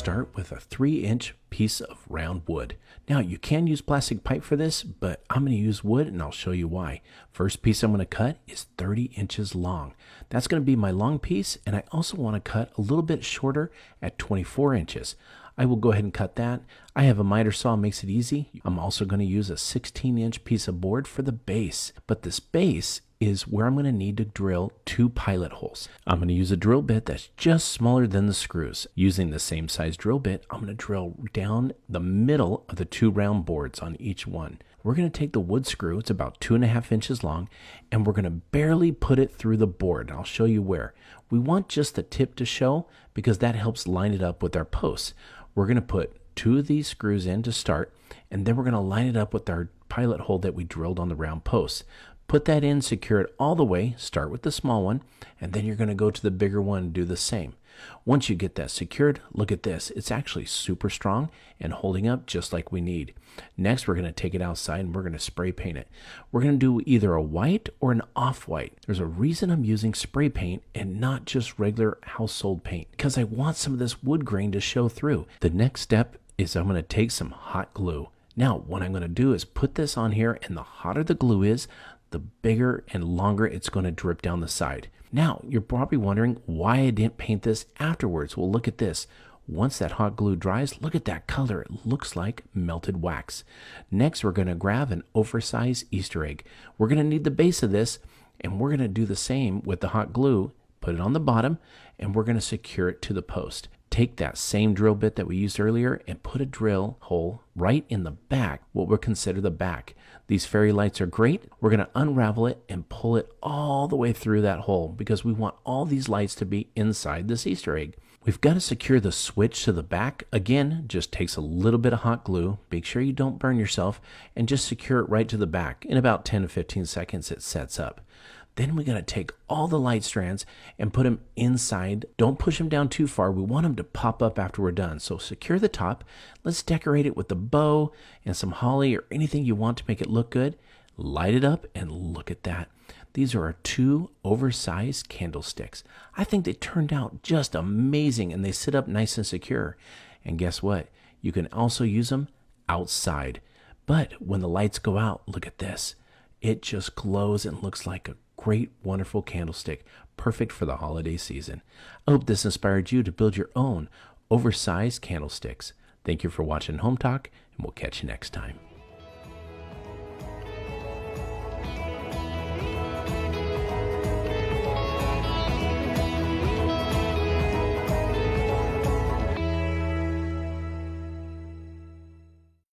start with a 3-inch piece of round wood. Now you can use plastic pipe for this, but I'm going to use wood and I'll show you why. First piece I'm going to cut is 30 inches long. That's going to be my long piece, and I also want to cut a little bit shorter at 24 inches. I will go ahead and cut that. I have a miter saw, makes it easy. I'm also going to use a 16-inch piece of board for the base, but this base is where I'm going to need to drill 2 pilot holes. I'm going to use a drill bit that's just smaller than the screws. Using the same size drill bit, I'm going to drill down the middle of the 2 round boards on each one. We're going to take the wood screw, it's about 2.5 inches long, and we're going to barely put it through the board. I'll show you where. We want just the tip to show because that helps line it up with our posts. We're going to put 2 of these screws in to start, and then we're going to line it up with our pilot hole that we drilled on the round posts. Put that in, secure it all the way, start with the small one, and then you're going to go to the bigger one and do the same. Once you get that secured, look at this. It's actually super strong and holding up just like we need. Next, we're going to take it outside and we're going to spray paint it. We're going to do either a white or an off-white. There's a reason I'm using spray paint and not just regular household paint, because I want some of this wood grain to show through. The next step is I'm going to take some hot glue. Now, what I'm going to do is put this on here, and the hotter the glue is, the bigger and longer it's going to drip down the side. Now, you're probably wondering why I didn't paint this afterwards. Well, look at this. Once that hot glue dries, look at that color. It looks like melted wax. Next, we're going to grab an oversized Easter egg. We're going to need the base of this, and we're going to do the same with the hot glue. Put it on the bottom, and we're going to secure it to the post. Take that same drill bit that we used earlier and put a drill hole right in the back, what we'll consider the back. These fairy lights are great. We're going to unravel it and pull it all the way through that hole because we want all these lights to be inside this Easter egg. We've got to secure the switch to the back. Again, just takes a little bit of hot glue. Make sure you don't burn yourself and just secure it right to the back. In about 10 to 15 seconds, it sets up. Then we got to take all the light strands and put them inside. Don't push them down too far. We want them to pop up after we're done. So secure the top. Let's decorate it with the bow and some holly or anything you want to make it look good. Light it up and look at that. These are our 2 oversized candlesticks. I think they turned out just amazing, and they sit up nice and secure. And guess what? You can also use them outside. But when the lights go out, look at this. It just glows and looks like a great, wonderful candlestick, perfect for the holiday season. I hope this inspired you to build your own oversized candlesticks. Thank you for watching Home Talk, and we'll catch you next time.